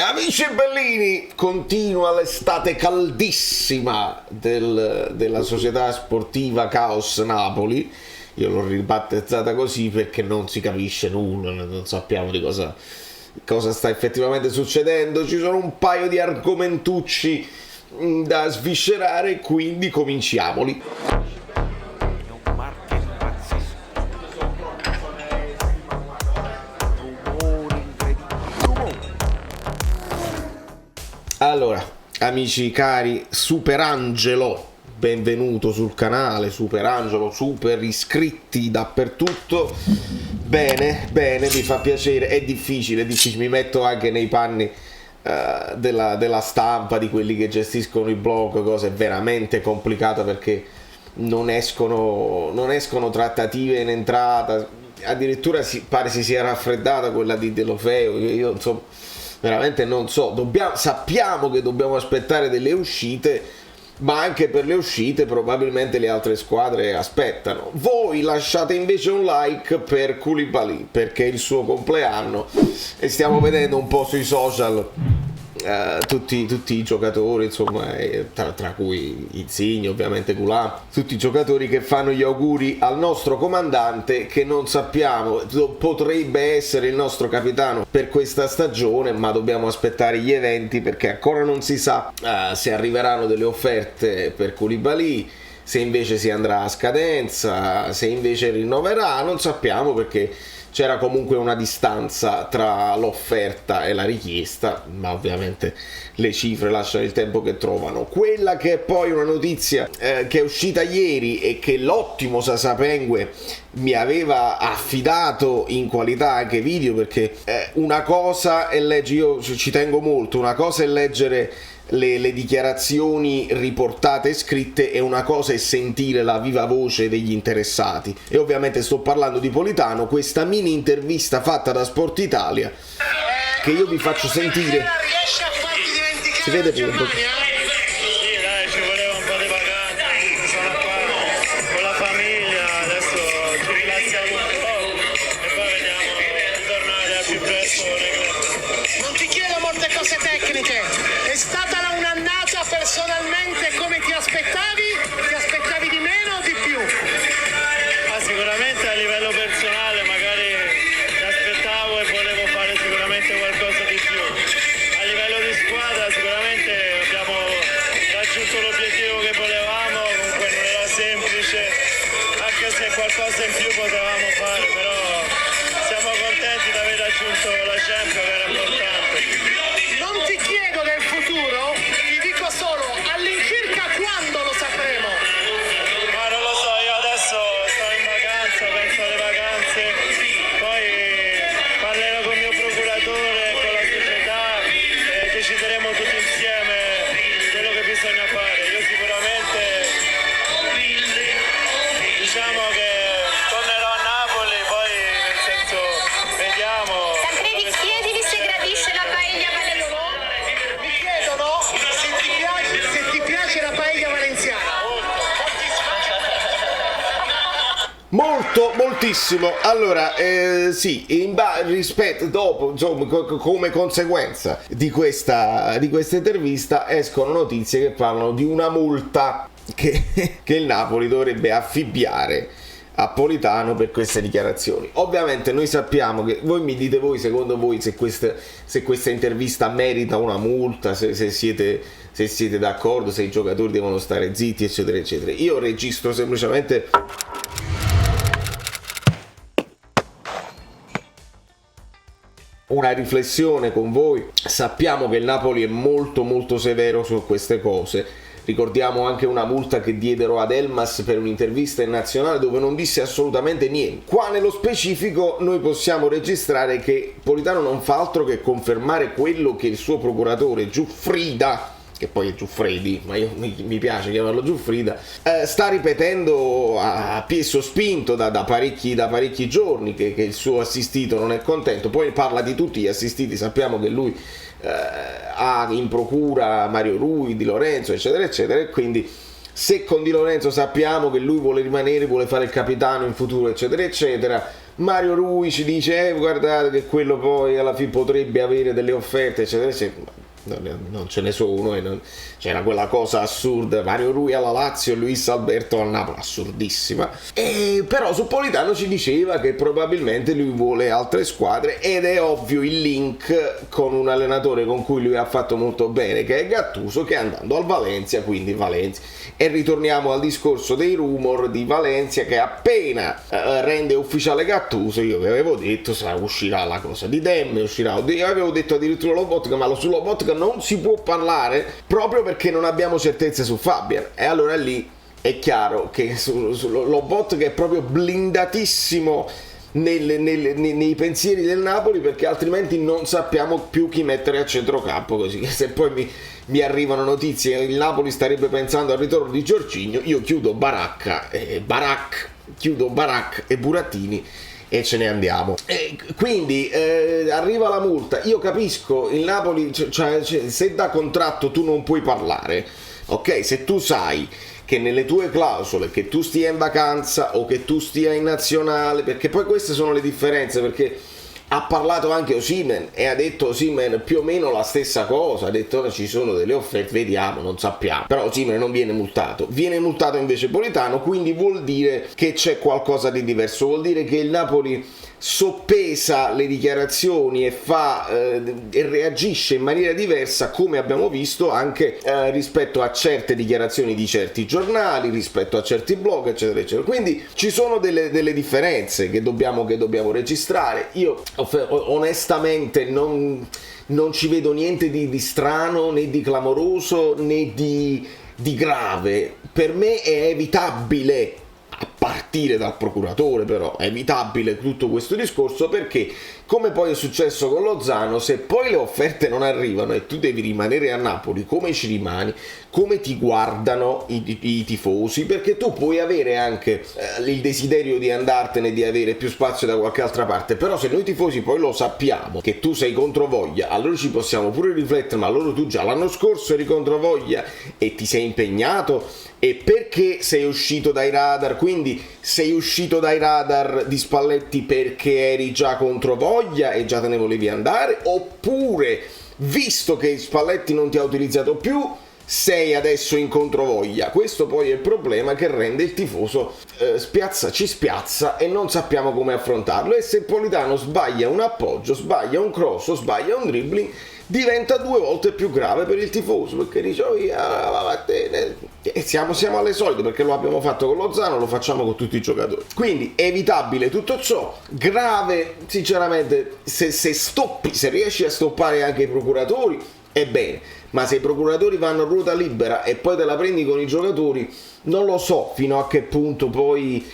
Amici bellini, continua l'estate caldissima della società sportiva Caos Napoli. Io l'ho ribattezzata così perché non si capisce nulla, non sappiamo di cosa sta effettivamente succedendo. Ci sono un paio di argomentucci da sviscerare, quindi cominciamoli. Allora, amici cari, Superangelo, benvenuto sul canale, Superangelo, super iscritti dappertutto. Bene, mi fa piacere, è difficile, mi metto anche nei panni della stampa, di quelli che gestiscono i blog, cosa è veramente complicata perché non escono trattative in entrata, addirittura pare si sia raffreddata quella di Deulofeu, io insomma veramente non so, sappiamo che dobbiamo aspettare delle uscite, ma anche per le uscite probabilmente le altre squadre aspettano. Voi lasciate invece un like per Koulibaly perché è il suo compleanno e stiamo vedendo un po' sui social tutti i giocatori, insomma, tra cui Insigne, ovviamente Coulon, tutti i giocatori che fanno gli auguri al nostro comandante, che non sappiamo, potrebbe essere il nostro capitano per questa stagione, ma dobbiamo aspettare gli eventi perché ancora non si sa se arriveranno delle offerte per Koulibaly, se invece si andrà a scadenza, se invece rinnoverà, non sappiamo perché c'era comunque una distanza tra l'offerta e la richiesta, ma ovviamente le cifre lasciano il tempo che trovano. Quella che è poi una notizia che è uscita ieri e che l'ottimo Sasapengue mi aveva affidato in qualità anche video, perché una cosa è leggere, io ci tengo molto, una cosa è leggere le dichiarazioni riportate e scritte e una cosa è sentire la viva voce degli interessati, e ovviamente sto parlando di Politano. Questa mini intervista fatta da Sport Italia che io vi faccio sentire, si vede pure. Non ti chiedo molte cose tecniche, è stata un'annata personalmente come ti aspettavi? Ti aspettavi di meno o di più? Sicuramente a livello personale magari mi aspettavo e volevo fare sicuramente qualcosa di più. A livello di squadra sicuramente abbiamo raggiunto l'obiettivo che volevamo, comunque non era semplice, anche se qualcosa in più potevamo fare, però siamo contenti di aver raggiunto la Champions, che era importante. Non ti chiedo del futuro, ti dico solo all'incirca quando lo sapremo. Ma non lo so, io adesso sto in vacanza, penso alle vacanze, poi parlerò con il mio procuratore, con la società e decideremo tutti insieme quello che bisogna fare. Io sicuramente diciamo che tornerò a Napoli, poi nel senso vediamo. Tancredi, chiedili se gradisce la paella valenziana. Mi chiedono se ti piace la paella valenziana. Moltissimo. Allora, sì, rispetto, dopo, insomma, come conseguenza di questa intervista escono notizie che parlano di una multa che il Napoli dovrebbe affibbiare a Politano per queste dichiarazioni. Ovviamente noi sappiamo che voi mi dite secondo voi se questa intervista merita una multa, se siete d'accordo, se i giocatori devono stare zitti, eccetera eccetera. Io registro semplicemente una riflessione con voi. Sappiamo che il Napoli è molto severo su queste cose. Ricordiamo anche una multa che diedero ad Elmas per un'intervista in nazionale dove non disse assolutamente niente. Qua nello specifico noi possiamo registrare che Politano non fa altro che confermare quello che il suo procuratore Giuffrida, che poi è Giuffredi, ma mi piace chiamarlo Giuffrida, sta ripetendo a piè sospinto da parecchi giorni, che il suo assistito non è contento. Poi parla di tutti gli assistiti, sappiamo che lui ha in procura Mario Rui, Di Lorenzo, eccetera eccetera, e quindi se con Di Lorenzo sappiamo che lui vuole rimanere, vuole fare il capitano in futuro, eccetera eccetera, Mario Rui ci dice guardate che quello poi alla fine potrebbe avere delle offerte eccetera eccetera. Non ce ne sono e c'era quella cosa assurda, Mario Rui alla Lazio e Luis Alberto al Napoli, assurdissima. E però su Politano ci diceva che probabilmente lui vuole altre squadre, ed è ovvio il link con un allenatore con cui lui ha fatto molto bene, che è Gattuso, che è andando al Valencia, quindi Valencia. E ritorniamo al discorso dei rumor di Valencia, che appena rende ufficiale Gattuso, io vi avevo detto uscirà la cosa di Demme, io avevo detto addirittura Lobotka, ma su Lobotka non si può parlare proprio perché non abbiamo certezze su Fabian, e allora lì è chiaro che su Lobotka è proprio blindatissimo nei pensieri del Napoli, perché altrimenti non sappiamo più chi mettere a centrocampo, così che se poi mi arrivano notizie il Napoli starebbe pensando al ritorno di Jorginho, io chiudo Barak e Burattini e ce ne andiamo. Quindi arriva la multa. Io capisco il Napoli, cioè, se da contratto tu non puoi parlare, ok, se tu sai che nelle tue clausole che tu stia in vacanza o che tu stia in nazionale, perché poi queste sono le differenze, perché ha parlato anche Osimhen e ha detto Osimhen più o meno la stessa cosa, ha detto ci sono delle offerte, vediamo, non sappiamo, però Osimhen non viene multato invece Politano, quindi vuol dire che c'è qualcosa di diverso, vuol dire che il Napoli soppesa le dichiarazioni e e reagisce in maniera diversa, come abbiamo visto anche rispetto a certe dichiarazioni di certi giornali, rispetto a certi blog eccetera eccetera. Quindi ci sono delle differenze che dobbiamo registrare. Io onestamente non ci vedo niente di strano, né di clamoroso, né di grave. Per me è evitabile, a partire dal procuratore, però è evitabile tutto questo discorso, perché come poi è successo con Lozano, se poi le offerte non arrivano e tu devi rimanere a Napoli, come ci rimani? Come ti guardano i tifosi? Perché tu puoi avere anche il desiderio di andartene, di avere più spazio da qualche altra parte, però se noi tifosi poi lo sappiamo che tu sei contro Voglia, allora ci possiamo pure riflettere, ma allora tu già l'anno scorso eri contro Voglia e ti sei impegnato, e perché sei uscito dai radar? Quindi sei uscito dai radar di Spalletti perché eri già contro Voglia e già te ne volevi andare, oppure visto che Spalletti non ti ha utilizzato più sei adesso in controvoglia? Questo poi è il problema che rende il tifoso ci spiazza e non sappiamo come affrontarlo, e se Politano sbaglia un appoggio, sbaglia un cross, sbaglia un dribbling, diventa 2 volte più grave per il tifoso, perché dice e siamo alle solite, perché lo abbiamo fatto con Lozano, lo facciamo con tutti i giocatori. Quindi evitabile tutto ciò, grave sinceramente se riesci a stoppare anche i procuratori, è bene, ma se i procuratori vanno a ruota libera e poi te la prendi con i giocatori, non lo so fino a che punto poi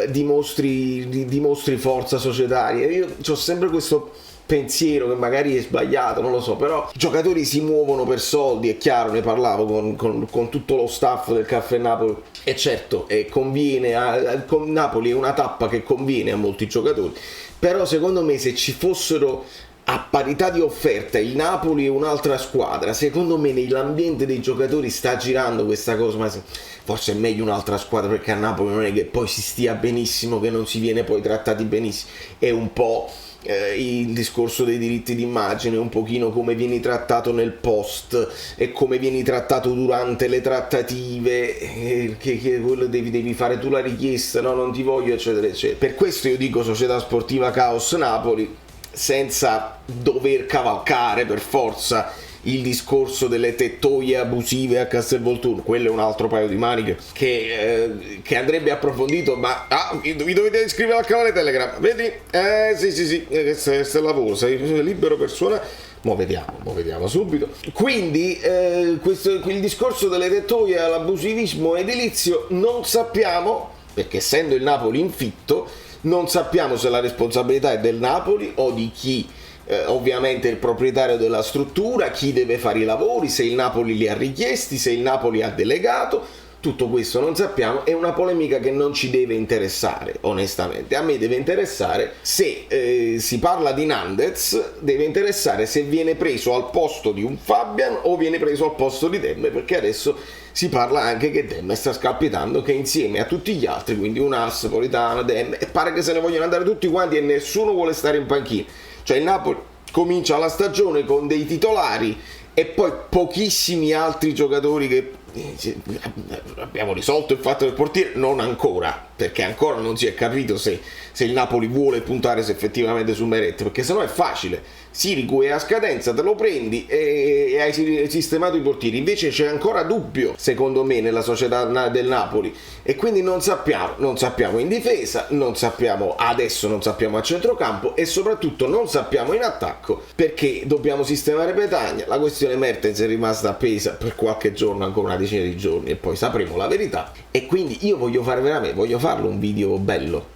dimostri forza societaria. Io ho sempre questo pensiero che magari è sbagliato, non lo so, però i giocatori si muovono per soldi, è chiaro, ne parlavo con tutto lo staff del Caffè Napoli, e certo conviene con Napoli, è una tappa che conviene a molti giocatori, però secondo me se ci fossero a parità di offerta il Napoli e un'altra squadra, secondo me nell'ambiente dei giocatori sta girando questa cosa, ma forse è meglio un'altra squadra, perché a Napoli non è che poi si stia benissimo, che non si viene poi trattati benissimo, è un po' il discorso dei diritti d'immagine, un pochino come vieni trattato nel post e come vieni trattato durante le trattative, che quello devi fare tu la richiesta, no, non ti voglio eccetera eccetera. Per questo io dico Società Sportiva Caos Napoli, senza dover cavalcare per forza il discorso delle tettoie abusive a Castelvolturno, quello è un altro paio di maniche che andrebbe approfondito, ma vi dovete iscrivere al canale Telegram, vedi? Sì, questo è il lavoro, sei libero persona. Mo vediamo subito. Quindi il discorso delle tettoie all'abusivismo edilizio non sappiamo, perché essendo il Napoli in fitto non sappiamo se la responsabilità è del Napoli o di chi, ovviamente il proprietario della struttura, chi deve fare i lavori, se il Napoli li ha richiesti, se il Napoli ha delegato, tutto questo non sappiamo, è una polemica che non ci deve interessare, onestamente. A me deve interessare se si parla di Nandez, deve interessare se viene preso al posto di un Fabian o viene preso al posto di Demme, perché adesso si parla anche che Demme sta scalpitando, che insieme a tutti gli altri, quindi Unas, Politano, Demme, e pare che se ne vogliono andare tutti quanti e nessuno vuole stare in panchina. Cioè il Napoli comincia la stagione con dei titolari e poi pochissimi altri giocatori che abbiamo risolto il fatto del portiere, non ancora, perché ancora non si è capito se il Napoli vuole puntare effettivamente su Meret, perché sennò è facile. Sirigu è a scadenza, te lo prendi e hai sistemato i portieri. Invece c'è ancora dubbio, secondo me, nella società del Napoli, e quindi non sappiamo in difesa, non sappiamo a centrocampo e soprattutto non sappiamo in attacco, perché dobbiamo sistemare Petagna. La questione Mertens è rimasta appesa per qualche giorno, ancora una decina di giorni, e poi sapremo la verità. E quindi io voglio farlo un video bello.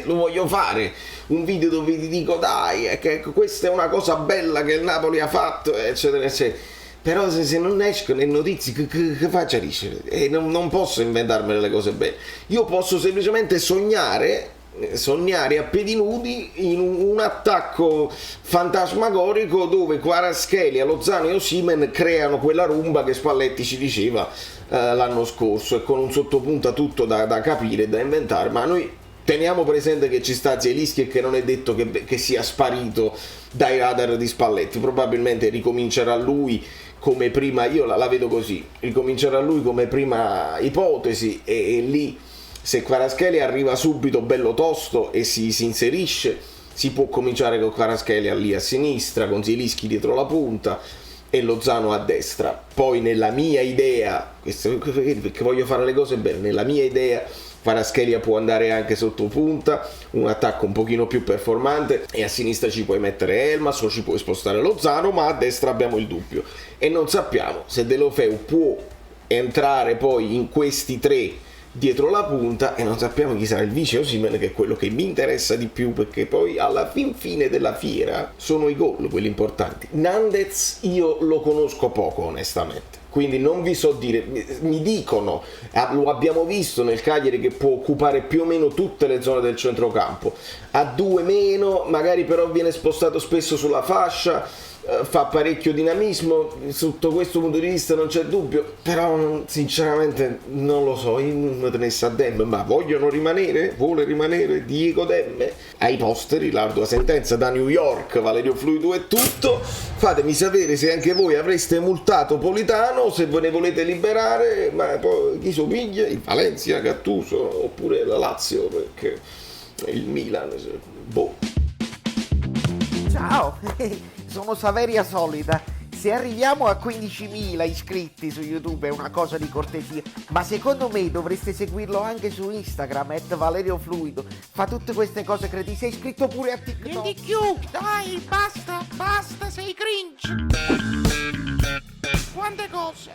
Lo voglio fare un video dove ti dico dai, che questa è una cosa bella che il Napoli ha fatto, eccetera eccetera. Però se non escono le notizie, che faccia riuscire? E non posso inventarmene le cose belle. Io posso semplicemente sognare a piedi nudi in un attacco fantasmagorico dove Kvaratskhelia, Lozano e Osimhen creano quella rumba che Spalletti ci diceva l'anno scorso, e con un sottopunta tutto da capire, da inventare. Ma noi teniamo presente che ci sta Zielinski e che non è detto che sia sparito dai radar di Spalletti. Probabilmente ricomincerà lui come prima, io la vedo così, ricomincerà lui come prima ipotesi, e lì se Kvaratskhelia arriva subito bello tosto e si inserisce, si può cominciare con Kvaratskhelia lì a sinistra, con Zielinski dietro la punta e Lozano a destra. Poi nella mia idea, perché voglio fare le cose bene, nella mia idea Kvaratskhelia può andare anche sotto punta, un attacco un pochino più performante, e a sinistra ci puoi mettere Elmas o ci puoi spostare Lozano, ma a destra abbiamo il dubbio e non sappiamo se Deulofeu può entrare poi in questi tre dietro la punta, e non sappiamo chi sarà il vice Osimhen, che è quello che mi interessa di più, perché poi alla fine della fiera sono i gol quelli importanti. Nandez io lo conosco poco, onestamente, quindi non vi so dire. Mi dicono, lo abbiamo visto nel Cagliari, che può occupare più o meno tutte le zone del centrocampo, a due meno, magari però viene spostato spesso sulla fascia, fa parecchio dinamismo. Sotto questo punto di vista non c'è dubbio, però sinceramente non lo so. Io non me ne sa Demme, ma vuole rimanere Diego Demme ai posteri, l'ardua sentenza da New York, Valerio Fluido e tutto. Fatemi sapere se anche voi avreste multato Politano, se ve ne volete liberare, ma poi chi so piglia, il Valencia, Gattuso oppure la Lazio, perché il Milan, boh. Ciao, sono Saveria Solida. Se arriviamo a 15.000 iscritti su YouTube è una cosa di cortesia, ma secondo me dovreste seguirlo anche su Instagram, @ValerioFluido. Fa tutte queste cose cretine. Sei iscritto pure a TikTok. Di più, dai, basta, sei cringe. Quante cose.